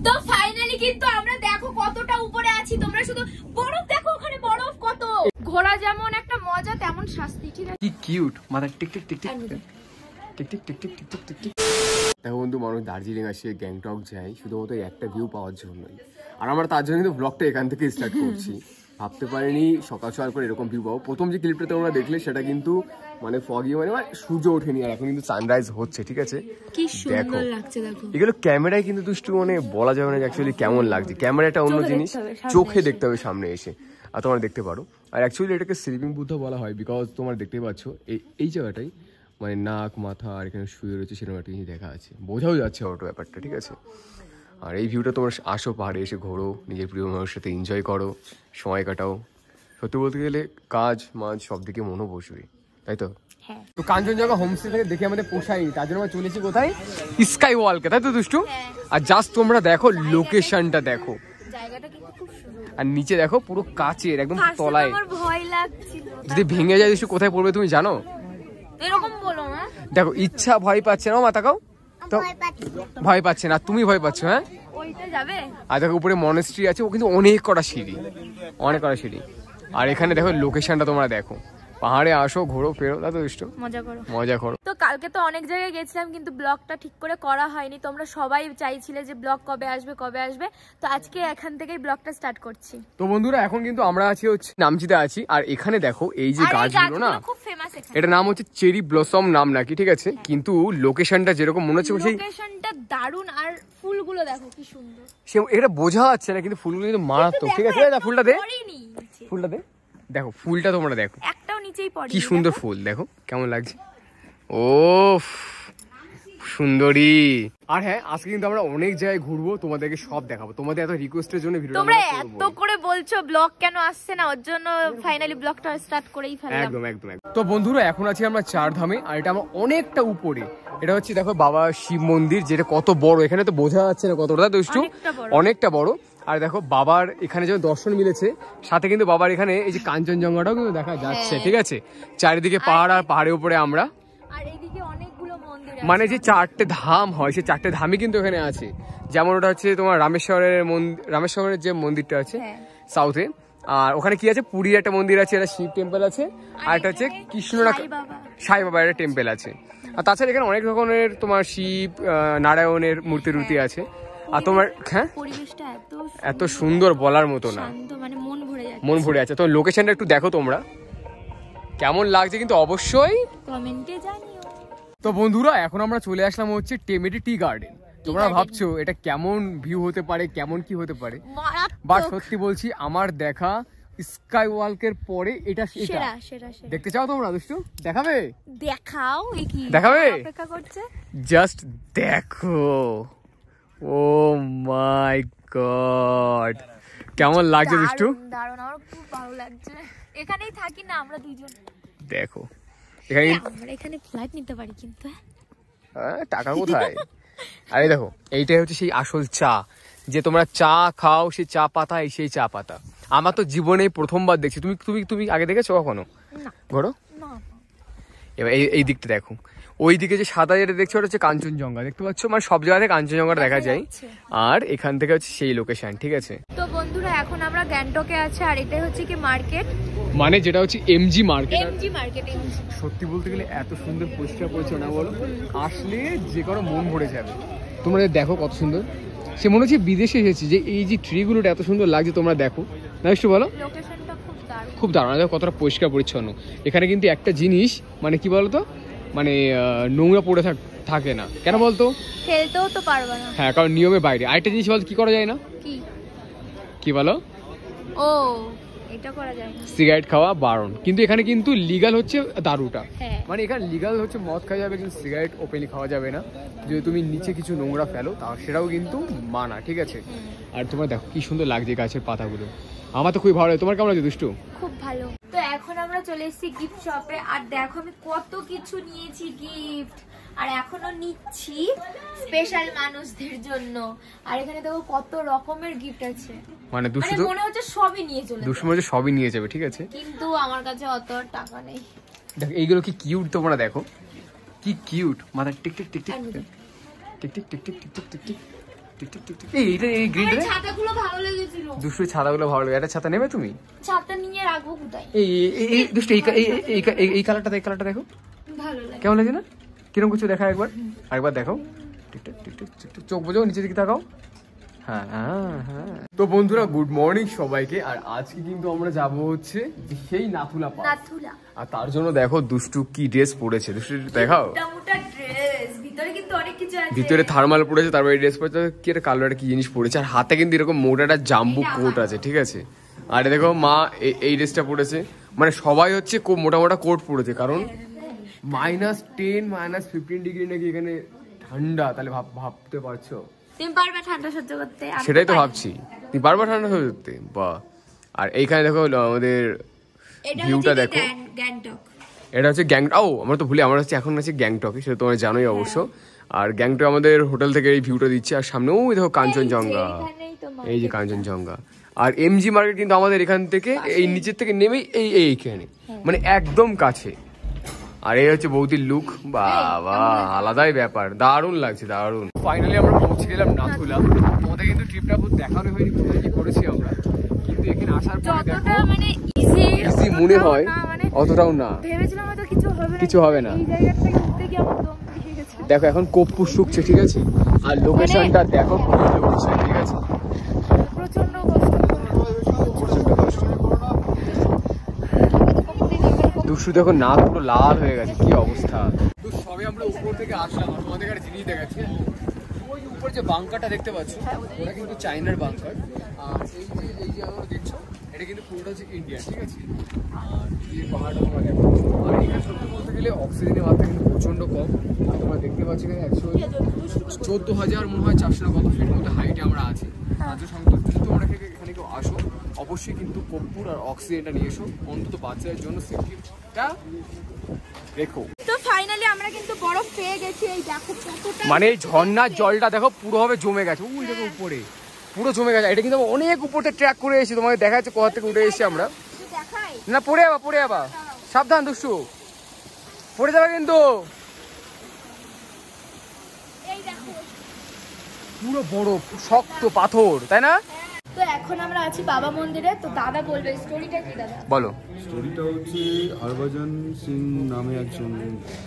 তো ফাইনালি কিন্তু আমরা দেখো কতটা উপরে আছি, তোমরা শুধু বরফ দেখো, ওখানে বরফ কত। ঘোরা যেমন একটা মজা তেমন শাস্তি, ঠিক আছে? কি কিউট, মাথা tick tick tick tick tick tick tick tick tick tick tick tick. দেখো বন্ধু, মানুষ দার্জিলিং আসে, গ্যাংটক যায় শুধুমাত্র একটা ভিউ পাওয়ার জন্যই, আর আমরা তার জন্য কিন্তু ব্লগটা এখান থেকে স্টার্ট করছি। ভাবতে পারিনি সকাল সকাল করে এরকম ভিউ পাবো। প্রথম যে ক্লিপটা তোমরা দেখলে সেটা কিন্তু মানে ফগি, মানে সূর্য ওঠেনি, আর এখন কিন্তু সানরাইজ হচ্ছে, ঠিক আছে? কি সুন্দর লাগছে দেখো। এগুলো ক্যামেরায় কিন্তু দুষ্টু মানে বলা যাবে না অ্যাকচুয়ালি কেমন লাগছে। ক্যামেরা একটা অন্য জিনিস, চোখে দেখতে হবে সামনে এসে, আর তোমরা দেখতে পারো। আর অ্যাকচুয়ালি এটাকে স্লিপিং বুদ্ধ বলা হয়, বিকজ তোমরা দেখতে পাচ্ছ এই জায়গাটাই মানে নাক মাথা আর এখানে শুয়ে রয়েছে, সেরকম একটা জিনিস দেখা আছে, বোঝাও যাচ্ছে অটো ব্যাপারটা, ঠিক আছে? আর এই ভিউটা তোমরা আসো, পাহাড়ে এসে ঘোরো, নিজের প্রিয় মানুষের সাথে এনজয় করো, সময় কাটাও। সত্যি বলতে গেলে কাজ মাঝ সব দিকে মনও বসবে, তাই তো? তো কাঞ্চনজঙ্ঘা হোমস্টে থেকে দেখে আমাদের পোষায়নি, তার জন্য আমরা চলেছি কোথায়? স্কাই ওয়ালকে, তাই তো দুষ্টু? আর জাস্ট তোমরা দেখো লোকেশনটা দেখো, জায়গাটা কিন্তু খুব সুন্দর। আর নিচে দেখো পুরো কাচের একদম তলায়। আমার ভয় লাগছিল, যদি ভেঙে যায় দুষ্টু কোথায় পড়বে তুমি জানো? এরকম বলো না। দেখো ইচ্ছা ভয় পাচ্ছে না, মাথা কাও তো ভয় পাচ্ছে না, তুমি ভয় পাচ্ছ? হ্যাঁ, ওইটা যাবে। আর দেখো উপরে মনেস্ট্রি আছে, ও কিন্তু অনেক কটা সিঁড়ি, অনেক কটা সিঁড়ি। আর এখানে দেখো লোকেশনটা তোমরা দেখো, পাহাড়ে আসো, ঘোরো ফেরো, তাই তো দুষ্টু? মজা করো। তো কালকে তো অনেক জায়গায় গেছিলাম কিন্তু ব্লগটা ঠিক করে করা হয়নি, তোমরা সবাই চাইছিলে যে ব্লগ কবে আসবে কবে আসবে, তো আজকে এখান থেকেই ব্লগটা স্টার্ট করছি। তো বন্ধুরা এখন কিন্তু আমরা আছি হচ্ছে নামচিতে আছি, আর এখানে দেখো এই যে গাছগুলো না, খুব ফেমাস। এটা নাম হচ্ছে চেরি ব্লসম নাম নাকি, ঠিক আছে? কিন্তু লোকেশনটা যেরকম মনে হচ্ছে সেই লোকেশনটা দারুণ, আর ফুলগুলো দেখো কি সুন্দর। সে এটা বোঝা যাচ্ছে না, কিন্তু ফুলগুলো কিন্তু মারাত্মক, ঠিক আছে? ফুলটা দে, ফুলটা দে, দেখো ফুলটা তোমরা দেখো, একটাও নিচেই পড়ে, কি সুন্দর ফুল, দেখো কেমন লাগছে। ও সুন্দরী। আর হ্যাঁ, আজকে কিন্তু আমরা অনেক জায়গায় ঘুরবো, তোমাদেরকে সব দেখাবো। তোমাদের এত রিকোয়েস্টের জন্য ভিডিও তোমরা এত করে বলছো ব্লগ কেন আসছে না, ওর জন্য ফাইনালি ব্লগটা স্টার্ট করেই ফেললাম। একদম একদম। তো বন্ধুরা এখন আছি আমরা চারধামে, আর এটা আমরা অনেকটা উপরে। এটা হচ্ছে দেখো বাবা শিব মন্দির, যেটা কত বড়, এখানে তো বোঝা যাচ্ছে না কতটা দুষ্টু, অনেকটা বড়। আর দেখো বাবার এখানে যেমন দর্শন মিলেছে, সাথে কিন্তু বাবার এখানে এই যে কাঞ্চনজঙ্ঘাটাও কিন্তু দেখা যাচ্ছে, ঠিক আছে? চারিদিকে পাহাড়, আর পাহাড়ের উপরে আমরা, আর এইদিকে অনেকগুলো মন্দির, মানে যে চারটে ধাম হয় সেই চারটে ধামই কিন্তু এখানে আছে। যেমন ওটা হচ্ছে তোমার রামেশ্বরের যে মন্দিরটা আছে সাউথে, আর ওখানে কি আছে, পুরীর একটা মন্দির আছে, এটা শিব টেম্পল আছে, আর একটা হচ্ছে কৃষ্ণ সাই বাবার একটা টেম্পল আছে। আর তাছাড়া এখানে অনেক রকমের তোমার শিব নারায়ণের মূর্তি আছে। আর তোমার হ্যাঁ এত সুন্দর বলার মতো না, মন ভরে যাচ্ছে। তো লোকেশনটা একটু দেখো তোমরা কেমন লাগছে, কিন্তু অবশ্যই কমেন্টে জানিও। তো বন্ধুরা এখন আমরা চলে আসলাম হচ্ছে টেমেটি টি গার্ডেন। তোমরা ভাবছো এটা কেমন ভিউ হতে পারে, কেমন কি হতে পারে, বাট সত্যি বলছি আমার দেখা স্কাই ওয়াকের পরে এটা সেরা। দেখতে চাও তোমরা দুষ্টু? দেখাবে? দেখাও, দেখাবে? অপেক্ষা করছে, জাস্ট দেখো। ও মাই গড, কেমন লাগছে দুষ্টু? দারুণ, আমার খুব ভালো লাগছে। এখানেই থাকি না আমরা দুইজন, দেখো এখানে আমরা এখানে ফ্লাইট নিতে পারি, কিন্তু টাকা কোথায়? আরে দেখো এইটাই হচ্ছে সেই আসল চা, যে তোমরা চা খাও, সেই চা পাতা, সেই চা পাতা। আমার তো জীবনে প্রথমবার দেখছি। তুমি তুমি তুমি আগে দেখেছো কখনো? ঘোরো এবার এই দিকটা দেখো, ওই দিকে যে সাদা যেটা দেখছো ওটা হচ্ছে কাঞ্চনজঙ্ঘা, দেখতে পাচ্ছ? মানে সব জায়গাতে কাঞ্চনজঙ্ঘাটা দেখা যায়, আর এখান থেকে হচ্ছে সেই লোকেশন, ঠিক আছে? তো বন্ধুরা এখন আমরা গ্যাংটকে আছি, আর এটাই হচ্ছে কি মার্কেট, মানে যেটা হচ্ছে এমজি মার্কেট। সত্যি বলতে গেলে এত সুন্দর পরিষ্কার পরিচ্ছন্ন, বলো আসলে যে কারো মন ভরে যাবে। তোমরা দেখো কত সুন্দর, সে মনে হচ্ছে বিদেশে এসেছে, যে এই যে ট্রিগুলোটা এত সুন্দর লাগছে, তোমরা দেখো না একটু বলো। খুব দারুণ, দেখো কতটা পরিষ্কার পরিচ্ছন্ন। এখানে কিন্তু একটা জিনিস মানে কি বলতো, মানে নোংরা পড়ে থাকে না, কেন বলতো? ফেলতেও তো পারবে না। হ্যাঁ, কারণ নিয়মে বাইরে। আরেকটা জিনিস বলতো কি করা যায় না, কি বলো? ও এটা করা যায় না, সিগারেট খাওয়া বারণ, কিন্তু এখানে কিন্তু লিগাল হচ্ছে দারুটা। মানে এখানে লিগাল হচ্ছে মদ খাওয়া যাবে, কিন্তু সিগারেট ওপেনলি খাওয়া যাবে না। যদি তুমি নিচে কিছু নোংরা ফেলো তাও সেটাও কিন্তু মানা, ঠিক আছে? আর তোমরা দেখো কি সুন্দর লাগছে গাছের পাতাগুলো, আমার তো খুবই ভালো লাগে। তোমার কেমন লাগছে দুষ্টু? খুব ভালো। তো এখন আমরা চলে এসেছি গিফট শপে, আর দেখো আমি কত কিছু নিয়েছি গিফট, আর এখনো নিচ্ছি স্পেশাল মানুষদের জন্য। আর এখানে দেখো কত রকমের গিফট আছে, মানে দুষ্টু মনে হচ্ছে সবই নিয়ে চলে যাবে, দুষ্টু মনে হচ্ছে সবই নিয়ে যাবে, ঠিক আছে? কিন্তু আমার কাছে অত টাকা নেই। দেখো এইগুলো কি কিউট, তোমরা দেখো কি কিউট, মাথা tick tick tick tick tick tick tick tick tick tick tick tick. Tick tick tick tick. এইটা এই গ্রিনটা ছাতাগুলো ভালো লেগেছিল। দুষ্টু ছাতাগুলো ভালো লাগে। একটা ছাতা নেবে তুমি? ছাতা নিয়ে রাখবো কোথায়? এই দুষ্টু এই কালারটা দেখো ভালো লাগে। কেমন লাগে না? কিরকম কিছু দেখা একবার দেখো। Tick tick tick tick tick. চোখ বোঝো, নিচের দিকে তাকাও। হ্যাঁ হ্যাঁ হ্যাঁ। তো বন্ধুরা গুড মর্নিং সবাইকে। আর আজকে কিন্তু আমরা যাবো হচ্ছে সেই নাথুলা পাস। আর তার জন্য দেখো দুষ্টু কি ড্রেস পরেছে। দুষ্টু দেখাও। ভিতরে কিন্তু অনেক কিছু আছে। ভিতরে থার্মাল পরেছে, তারপরে ড্রেস পরেছে কি একটা কালো একটা কি জিনিস পরেছে। আর হাতে কিন্তু এরকম মোটা একটা জাম্বু কোট আছে, ঠিক আছে। আর দেখো মা এই ড্রেসটা পরেছে। মানে সবাই হচ্ছে খুব মোটা মোটা কোট পরেছে, কারণ -10 -15 ডিগ্রি নাকি এখানে ঠান্ডা। তাহলে ভাবতে পারছো তুমি পারবে ঠান্ডা সহ্য করতে? সেটাই তো ভাবছি, তুমি পারবে ঠান্ডা সহ্য করতে? বাহ। আর এইখানে দেখো আমাদের ভিউটা দেখো। এটা হচ্ছে গ্যাংটক। আমরা তো ভুলি, আমরা হচ্ছে এখন আছে গ্যাংটকে, সেটা তোমরা জানোই অবশ্য। আর গ্যাংটক আমাদের হোটেল থেকে এই ভিউটা দিচ্ছে। আর সামনে ওই দেখো কাঞ্চনজঙ্ঘা, এই যে কাঞ্চনজঙ্ঘা। আর এমজি মার্কেট কিন্তু আমাদের এখান থেকে এই নিচের থেকে নেমেই এইখানে, মানে একদম কাছে। আর এই হচ্ছে বৌদির লুক, বাবা আলাদাই ব্যাপার, দারুণ লাগছে দারুণ। ফাইনালি আমরা পৌঁছে গেলাম নাথুলা। তোমাদের কিন্তু ট্রিপটা বহুত দেখানো হয়নি কোথায় কি করেছি আমরা, কিন্তু এখানে আসার পরে দেখো মানে ইজি মনে হয়, অতটাও না। ভেবেছিলাম হয়তো কিছু হবে না। এই জায়গাটা ঘুরতে গিয়ে আমার দম বেরিয়ে গেছে। দেখো এখন কর্পূর শুকছে, ঠিক আছে। আর লোকেশনটা দেখো কি লোকেশন, ঠিক আছে। প্রচন্ড কষ্ট। দুষ্টু দেখো নাক পুরো লাল হয়ে গেছে, কি অবস্থা। তো সবে আমরা উপর থেকে আসলাম, আর তোমাদের একটা জিনিস দেখাচ্ছি। ওই যে উপর যে বাংকারটা দেখতে পাচ্ছ, ওটা কিন্তু চাইনার বাংকার। আর এই যে আমরা দেখছো, এটা কিন্তু পুরোটা হচ্ছে ইন্ডিয়া, ঠিক আছে। আর এই পাহাড়টা তোমরা দেখো। আর এখানে সত্যি বলতে গেলে অক্সিজেনের মাত্রা কিন্তু প্রচন্ড কম। আর তোমরা দেখতে পাচ্ছ এখানে 14,000 মনে হয় 400 কত ফিট মতো হাইটে আমরা আছি। রাজ্য সংস্থা যদি তোমরা এখানে কেউ আসো, অবশ্যই কিন্তু কর্পূর আর অক্সিজেনটা নিয়ে এসো, অন্তত বাচ্চাদের জন্য সেফটিটা রেখো। তো ফাইনালি আমরা কিন্তু বরফ পেয়ে গেছি। এই দেখো কতটা, মানে এই ঝর্ণার জলটা দেখো পুরোভাবে জমে গেছে, ওই দেখো উপরে পুরো জমে গেছে। এটা কিন্তু অনেক উপরে ট্র্যাক করে এসেছি, তোমাকে দেখা যাচ্ছে কোথা থেকে উঠে এসেছি আমরা। না পড়ে যাবা, সাবধান দুষ্টু, পড়ে যাবে কিন্তু। পুরো বরফ, শক্ত পাথর, তাই না? তো এখন আমরা আছি বাবা মন্দিরে। তো দাদা বলবে স্টোরিটা কি। দাদা বলো। স্টোরিটা হচ্ছে হরভজন সিং নামে একজন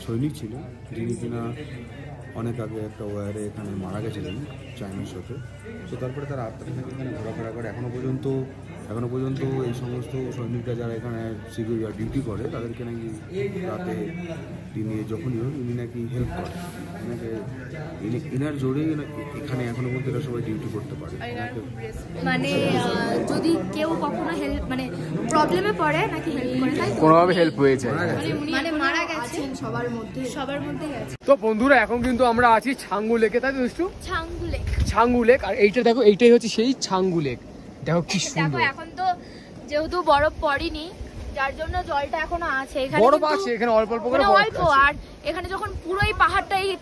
সৈনিক ছিল, যিনি কিনা অনেক আগে একটা ওয়ারে এখানে মারা গেছিলেন চাইনার সাথে। তো তারপরে তার আত্মাটা নাকি এখানে ঘোরাফেরা করে এখনো পর্যন্ত এই সমস্ত সৈনিকরা যারা এখানে সিকিউরিটি ডিউটি করে, তাদেরকে নাকি রাতে তিনি যখনই হোক ইনি নাকি হেল্প করে, ইনার জোরেই এখানে এখনো পর্যন্ত এরা সবাই ডিউটি করতে পারে। মানে যদি কেউ কখনো হেল্প মানে প্রবলেমে পড়ে নাকি হেল্প করে, তাই কোনোভাবে হেল্প হয়ে যায়। মানে মারা গেছেন সবার মধ্যে আছে। তো বন্ধুরা এখন কিন্তু আমরা আছি ছাঙ্গু লেকে, তাই তো দুষ্টু? ছাঙ্গু লেক। আর এইটা দেখো, এইটাই হচ্ছে সেই ছাঙ্গু লেক। দেখো কি সুন্দর। এখন তো যেহেতু বরফ পড়েনি, যার জন্য জলটা এখনো আছে। এখানে বরফ আছে, এখানে অল্প অল্প করে বরফ আছে। আর এখানে যখন পুরো এই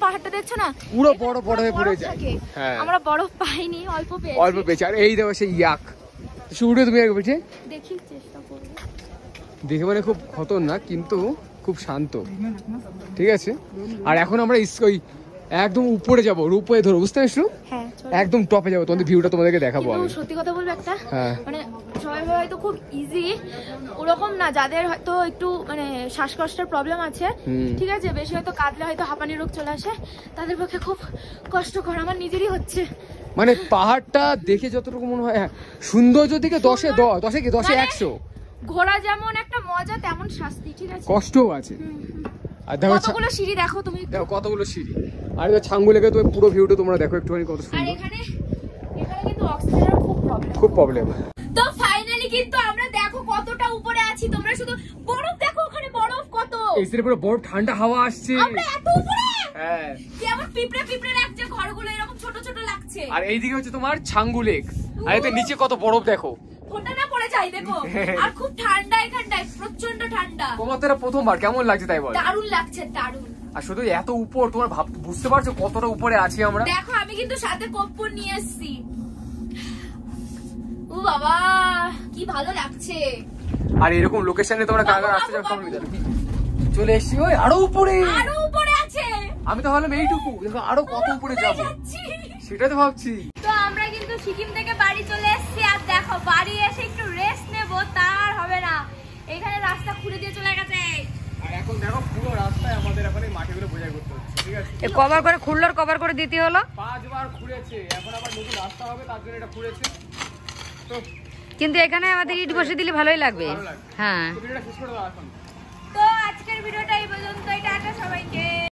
পাহাড়টা দেখছো না, পুরো বড় হয়ে পড়ে যায়। হ্যাঁ, আমরা বরফ পাইনি, অল্প পেয়েছি। আর এই দেখো সেই ইয়াক। শুরু তুমি একবার দেখি, চেষ্টা করব। দেখে মানে খুব খতরনাক কিন্তু খুব শান্ত, ঠিক আছে। আর এখন আমরা ওই একদম উপরে যাবো, রূপে ধরো, বুঝতে পারছো? হ্যাঁ, একদম টপে যাবো, তোমাদের ভিউটা তোমাদেরকে দেখাবো আমি। সত্যি কথা বলবো একটা, হ্যাঁ, মানে সবাই হয়তো খুব ইজি, ওরকম না। যাদের হয়তো একটু মানে শ্বাসকষ্টের প্রবলেম আছে, ঠিক আছে, বেশি হয়তো কাঁদলে হয়তো হাঁপানি রোগ চলে আসে, তাদের পক্ষে খুব কষ্টকর। আমার নিজেরই হচ্ছে। মানে পাহাড়টা দেখে যতটুকু মনে হয়, হ্যাঁ, সৌন্দর্য দিকে 10-এ 100। ঘোরা যেমন একটা মজা, তেমন শাস্তি, ঠিক আছে, কষ্টও আছে। আর দেখো কতগুলো সিঁড়ি দেখো তুমি, দেখো কতগুলো সিঁড়ি। আর ছাঙ্গু লেকে তো পুরো ভিউটা তোমরা দেখো একটুখানি, কত সুন্দর। আর এখানে কিন্তু অক্সিজেনের খুব প্রবলেম। তো ফাইনালি কিন্তু আমরা দেখো কতটা উপরে আছি। তোমরা শুধু বরফ দেখো, ওখানে বরফ কত, এসে পুরো বরফ, ঠান্ডা হাওয়া আসছে। আমরা এত উপরে, হ্যাঁ, কেমন পিঁপড়ে লাগছে, ঘরগুলো এরকম ছোট ছোট লাগছে। আর এইদিকে হচ্ছে তোমার ছাঙ্গু লেক। আর এতে নিচে কত বরফ দেখো, ফোঁটা না পড়ে যায় দেখো। আর খুব ঠান্ডা এখানটায়, প্রচন্ড ঠান্ডা। তোমার তো এটা প্রথমবার, কেমন লাগছে তাই বল? দারুণ লাগছে, দারুণ। আর শুধু এত উপর, তোমার বুঝতে পারছো কতটা উপরে আছি আমরা? দেখো আমি কিন্তু সাথে কর্পূর নিয়ে এসেছি। ও বাবা, কি ভালো লাগছে। আর এরকম লোকেশনে তোমরা কারা আসতে চাও, চলে এসছি ওই আরো উপরে আছে। আমি তো ভাবলাম এইটুকু, দেখো আরো কত উপরে যাবো, সেটা তো ভাবছি। তো সিকিম থেকে বাড়ি চলে এসেছি আর দেখো বাড়ি এসে একটু রেস্ট নেবো তার হবে না, এখানে রাস্তা খুঁড়ে দিয়ে চলে গেছে। আর এখন দেখো পুরো রাস্তায় আমাদের এখন এই মাটিগুলো বোঝাই করতে হচ্ছে, ঠিক আছে? এ কভার করে খুললো, কভার করে দিতে হলো। 5 বার খুঁড়েছে, এখন আবার নতুন রাস্তা হবে তার জন্য এটা খুঁড়েছে। তো কিন্তু এখানে আমাদের ইট বসে দিলে ভালোই লাগবে। ভালো লাগবে। হ্যাঁ ভিডিওটা শেষ করে দাও এখন। তো আজকের ভিডিওটা এই পর্যন্তই, টাটা সবাইকে।